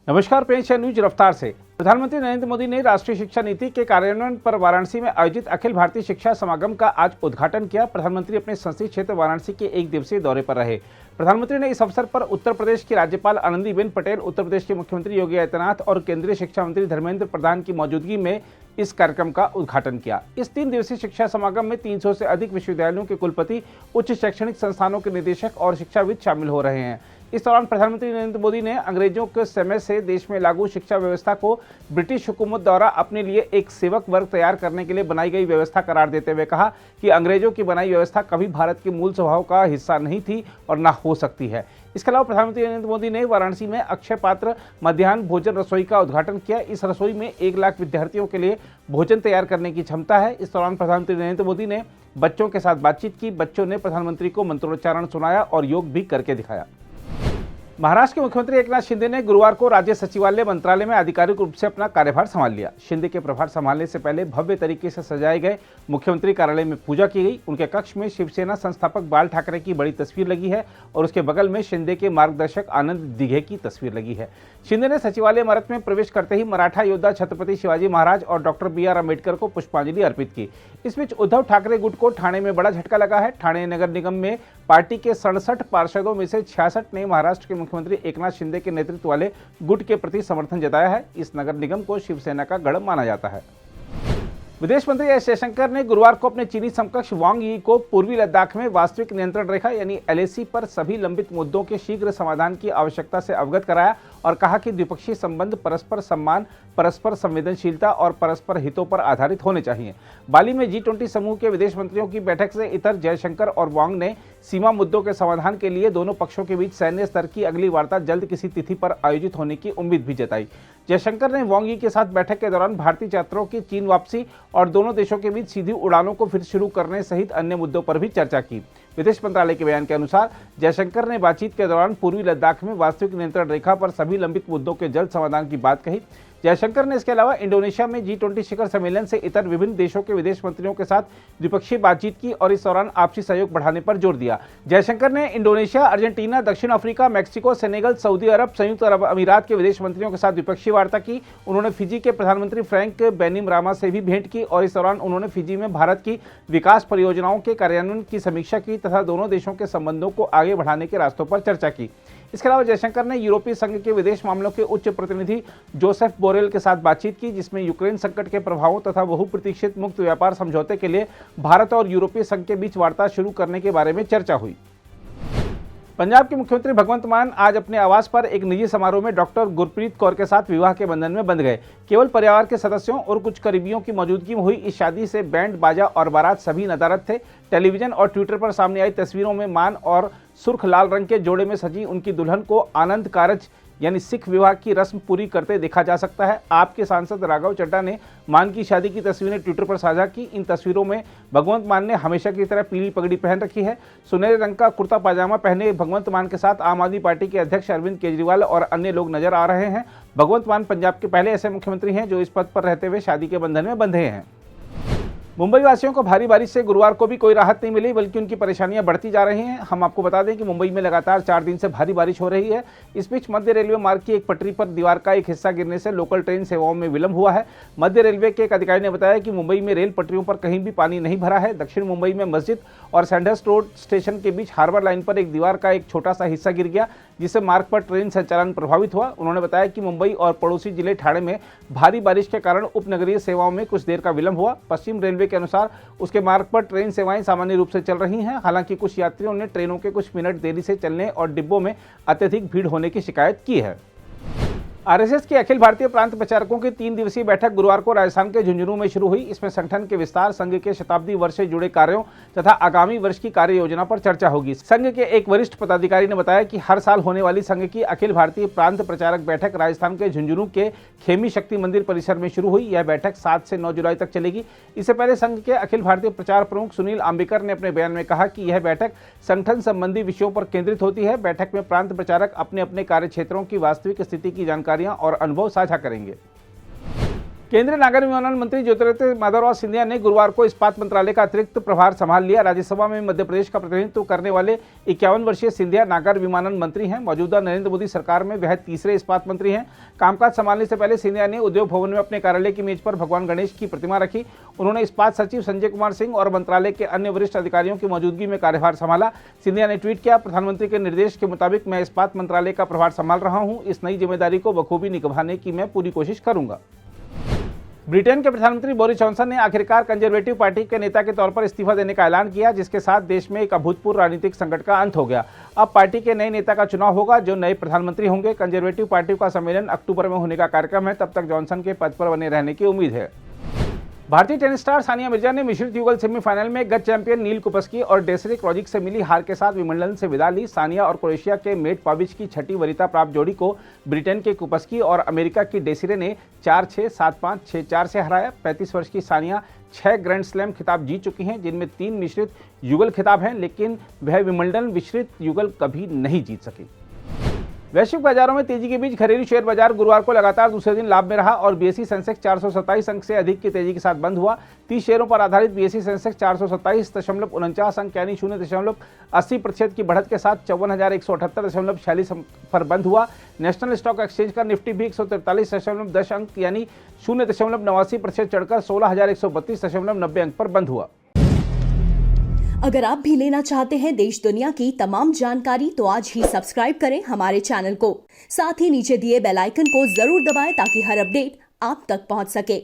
नमस्कार, पेश है न्यूज रफ्तार से। प्रधानमंत्री नरेंद्र मोदी ने राष्ट्रीय शिक्षा नीति के कार्यान्वयन पर वाराणसी में आयोजित अखिल भारतीय शिक्षा समागम का आज उद्घाटन किया। प्रधानमंत्री अपने संसदीय क्षेत्र वाराणसी के एक दिवसीय दौरे पर रहे। प्रधानमंत्री ने इस अवसर पर उत्तर प्रदेश की राज्यपाल आनंदीबेन पटेल, उत्तर प्रदेश के मुख्यमंत्री योगी आदित्यनाथ और केंद्रीय शिक्षा मंत्री धर्मेंद्र प्रधान की मौजूदगी में इस कार्यक्रम का उद्घाटन किया। इस 3 दिवसीय शिक्षा समागम में 300 से अधिक विश्वविद्यालयों के कुलपति, उच्च शैक्षणिक संस्थानों के निदेशक और शिक्षाविद शामिल हो रहे हैं। इस दौरान प्रधानमंत्री नरेंद्र मोदी ने अंग्रेजों के समय से देश में लागू शिक्षा व्यवस्था को ब्रिटिश हुकूमत द्वारा अपने लिए एक सेवक वर्ग तैयार करने के लिए बनाई गई व्यवस्था करार देते हुए कहा कि अंग्रेजों की बनाई व्यवस्था कभी भारत के मूल स्वभाव का हिस्सा नहीं थी और न हो सकती है। इसके अलावा प्रधानमंत्री नरेंद्र मोदी ने वाराणसी में अक्षय पात्र मध्याह्न भोजन रसोई का उद्घाटन किया। इस रसोई में 1 लाख विद्यार्थियों के लिए भोजन तैयार करने की क्षमता है। इस दौरान प्रधानमंत्री नरेंद्र मोदी ने बच्चों के साथ बातचीत की। बच्चों ने प्रधानमंत्री को मंत्रोच्चारण सुनाया और योग भी करके दिखाया। महाराष्ट्र के मुख्यमंत्री एकनाथ शिंदे ने गुरुवार को राज्य सचिवालय मंत्रालय में आधिकारिक रूप से अपना कार्यभार संभाल लिया। शिंदे के प्रभार संभालने से पहले भव्य तरीके से सजाए गए मुख्यमंत्री कार्यालय में पूजा की गई। उनके कक्ष में शिवसेना संस्थापक बाल ठाकरे की बड़ी तस्वीर लगी है और उसके बगल में शिंदे के मार्गदर्शक आनंद दिघे की तस्वीर लगी है। शिंदे ने सचिवालय इमारत में प्रवेश करते ही मराठा योद्धा छत्रपति शिवाजी महाराज और डॉक्टर BR अम्बेडकर को पुष्पांजलि अर्पित की। इस बीच उद्धव ठाकरे गुट को ठाणे में बड़ा झटका लगा है। ठाणे नगर निगम में पार्टी के 67 पार्षदों में से 66 ने महाराष्ट्र के मुख्यमंत्री एकनाथ शिंदे के नेतृत्व वाले गुट के प्रति समर्थन जताया है। इस नगर निगम को शिवसेना का गढ़ माना जाता है। विदेश मंत्री एस जयशंकर ने गुरुवार को अपने चीनी समकक्ष वांग यी को पूर्वी लद्दाख में वास्तविक नियंत्रण रेखा यानी LAC पर सभी लंबित मुद्दों के शीघ्र समाधान की आवश्यकता से अवगत कराया और कहा कि द्विपक्षीय संबंध परस्पर सम्मान, परस्पर संवेदनशीलता और परस्पर हितों पर आधारित होने चाहिए। बाली में G20 समूह के विदेश मंत्रियों की बैठक से इतर जयशंकर और वांग ने सीमा मुद्दों के समाधान के लिए दोनों पक्षों के बीच सैन्य स्तर की अगली वार्ता जल्द किसी तिथि पर आयोजित होने की उम्मीद भी जताई। जयशंकर ने वांग यी के साथ बैठक के दौरान भारतीय छात्रों की चीन वापसी और दोनों देशों के बीच सीधी उड़ानों को फिर शुरू करने सहित अन्य मुद्दों पर भी चर्चा की। विदेश मंत्रालय के बयान के अनुसार जयशंकर ने बातचीत के दौरान पूर्वी लद्दाख में वास्तविक नियंत्रण रेखा पर सभी लंबित मुद्दों के जल्द समाधान की बात कही। जयशंकर ने इसके अलावा इंडोनेशिया में G20 शिखर सम्मेलन से इतर विभिन्न देशों के विदेश मंत्रियों के साथ द्विपक्षीय बातचीत की और इस दौरान आपसी सहयोग बढ़ाने पर जोर दिया। जयशंकर ने इंडोनेशिया, अर्जेंटीना, दक्षिण अफ्रीका, मैक्सिको, सेनेगल, सऊदी अरब, संयुक्त अरब अमीरात के विदेश मंत्रियों के साथ द्विपक्षीय वार्ता की। उन्होंने फिजी के प्रधानमंत्री फ्रैंक बैनिमरामा से भी भेंट की और इस दौरान उन्होंने फिजी में भारत की विकास परियोजनाओं के कार्यान्वयन की समीक्षा की तथा दोनों देशों के संबंधों को आगे बढ़ाने के रास्तों पर चर्चा की। इसके अलावा जयशंकर ने यूरोपीय संघ के विदेश मामलों के उच्च प्रतिनिधि जोसेफ बोरेल के साथ बातचीत की, जिसमें यूक्रेन संकट के प्रभावों तथा बहुप्रतीक्षित मुक्त व्यापार समझौते के लिए भारत और यूरोपीय संघ के बीच वार्ता शुरू करने के बारे में चर्चा हुई। पंजाब के मुख्यमंत्री भगवंत मान आज अपने आवास पर एक निजी समारोह में डॉक्टर गुरप्रीत कौर के साथ विवाह के बंधन में बंध गए। केवल परिवार के सदस्यों और कुछ करीबियों की मौजूदगी में हुई इस शादी से बैंड बाजा और बारात सभी नदारद थे। टेलीविजन और ट्विटर पर सामने आई तस्वीरों में मान और सुर्ख लाल रंग के जोड़े में सजी उनकी दुल्हन को आनंद कारज यानी सिख विवाह की रस्म पूरी करते देखा जा सकता है। आपके सांसद राघव चड्ढा ने मान की शादी की तस्वीरें ट्विटर पर साझा की। इन तस्वीरों में भगवंत मान ने हमेशा की तरह पीली पगड़ी पहन रखी है। सुनहरे रंग का कुर्ता पाजामा पहने भगवंत मान के साथ आम आदमी पार्टी के अध्यक्ष अरविंद केजरीवाल और अन्य लोग नजर आ रहे हैं। भगवंत मान पंजाब के पहले ऐसे मुख्यमंत्री हैं जो इस पद पर रहते हुए शादी के बंधन में बंधे हैं। मुंबई वासियों को भारी बारिश से गुरुवार को भी कोई राहत नहीं मिली, बल्कि उनकी परेशानियां बढ़ती जा रही हैं। हम आपको बता दें कि मुंबई में लगातार 4 दिन से भारी बारिश हो रही है। इस बीच मध्य रेलवे मार्ग की एक पटरी पर दीवार का एक हिस्सा गिरने से लोकल ट्रेन सेवाओं में विलंब हुआ है। मध्य रेलवे के एक अधिकारी ने बताया कि मुंबई में रेल पटरियों पर कहीं भी पानी नहीं भरा है। दक्षिण मुंबई में मस्जिद और सैंडर्स रोड स्टेशन के बीच हार्बर लाइन पर एक दीवार का एक छोटा सा हिस्सा गिर गया, जिससे मार्ग पर ट्रेन संचालन प्रभावित हुआ। उन्होंने बताया कि मुंबई और पड़ोसी जिले ठाणे में भारी बारिश के कारण उपनगरीय सेवाओं में कुछ देर का विलंब हुआ। पश्चिम रेलवे के अनुसार उसके मार्ग पर ट्रेन सेवाएं सामान्य रूप से चल रही हैं। हालांकि कुछ यात्रियों ने ट्रेनों के कुछ मिनट देरी से चलने और डिब्बों में अत्यधिक भीड़ होने की शिकायत की है। RSS की अखिल भारतीय प्रांत प्रचारकों की 3 दिवसीय बैठक गुरुवार को राजस्थान के झुंझुनू में शुरू हुई। इसमें संगठन के विस्तार, संघ के शताब्दी वर्ष से जुड़े कार्यों तथा आगामी वर्ष की कार्य योजना पर चर्चा होगी। संघ के एक वरिष्ठ पदाधिकारी ने बताया कि हर साल होने वाली संघ की अखिल भारतीय प्रांत प्रचारक बैठक राजस्थान के झुंझुनू के खेमी शक्ति मंदिर परिसर में शुरू हुई। यह बैठक 7 से 9 जुलाई तक चलेगी। इससे पहले संघ के अखिल भारतीय प्रचार प्रमुख सुनील आम्बेकर ने अपने बयान में कहा कि यह बैठक संगठन संबंधी विषयों पर केंद्रित होती है। बैठक में प्रांत प्रचारक अपने अपने कार्य क्षेत्रों की वास्तविक स्थिति की जानकारियां और अनुभव साझा करेंगे। केंद्रीय नागर विमानन मंत्री ज्योतिरादित्य माधवराव सिंधिया ने गुरुवार को इस्पात मंत्रालय का अतिरिक्त प्रभार संभाल लिया। राज्यसभा में मध्य प्रदेश का प्रतिनिधित्व करने वाले 51 वर्षीय सिंधिया नागर विमानन मंत्री हैं। मौजूदा नरेंद्र मोदी सरकार में वह तीसरे इस्पात मंत्री हैं। कामकाज संभालने से पहले सिंधिया ने उद्योग भवन में अपने कार्यालय की मेज पर भगवान गणेश की प्रतिमा रखी। उन्होंने इस्पात सचिव संजय कुमार सिंह और मंत्रालय के अन्य वरिष्ठ अधिकारियों की मौजूदगी में कार्यभार संभाला। सिंधिया ने ट्वीट किया, प्रधानमंत्री के निर्देश के मुताबिक मैं इस्पात मंत्रालय का प्रभार संभाल रहा हूँ। इस नई जिम्मेदारी को बखूबी निभाने की मैं पूरी कोशिश करूंगा। ब्रिटेन के प्रधानमंत्री बोरिस जॉनसन ने आखिरकार कंजर्वेटिव पार्टी के नेता के तौर पर इस्तीफा देने का ऐलान किया, जिसके साथ देश में एक अभूतपूर्व राजनीतिक संकट का अंत हो गया। अब पार्टी के नए नेता का चुनाव होगा, जो नए प्रधानमंत्री होंगे। कंजर्वेटिव पार्टी का सम्मेलन अक्टूबर में होने का कार्यक्रम है। तब तक जॉनसन के पद पर बने रहने की उम्मीद है। भारतीय टेनिस स्टार सानिया मिर्जा ने मिश्रित युगल सेमीफाइनल में गत चैंपियन नील कुपस्की और डेसरे क्रोजिक से मिली हार के साथ विंबलडन से विदा ली। सानिया और क्रोएशिया के मेट पाविच की छठी वरीयता प्राप्त जोड़ी को ब्रिटेन के कुपस्की और अमेरिका की डेसिरे ने 4-6, 7-5, 6-4 से हराया। 35 वर्ष की सानिया 6 ग्रैंड स्लैम खिताब जीत चुकी हैं, जिनमें 3 मिश्रित युगल खिताब हैं, लेकिन वह विंबलडन मिश्रित युगल कभी नहीं जीत सकी। वैश्विक बाजारों में तेजी के बीच घरेलू शेयर बाजार गुरुवार को लगातार दूसरे दिन लाभ में रहा और बीएसई सेंसेक्स 427 अंक से अधिक की तेजी के साथ बंद हुआ। 30 शेयरों पर आधारित बीएसई सेंसेक्स 427.49 अंक यानी 0.80% की बढ़त के साथ 54,178.46 पर बंद हुआ। नेशनल स्टॉक एक्सचेंज का निफ्टी भी 143.10 अंक यानी 0.89% चढ़कर 16,132.90 अंक पर बंद हुआ। अगर आप भी लेना चाहते हैं देश दुनिया की तमाम जानकारी तो आज ही सब्सक्राइब करें हमारे चैनल को। साथ ही नीचे दिए बेल आइकन को जरूर दबाएं ताकि हर अपडेट आप तक पहुंच सके।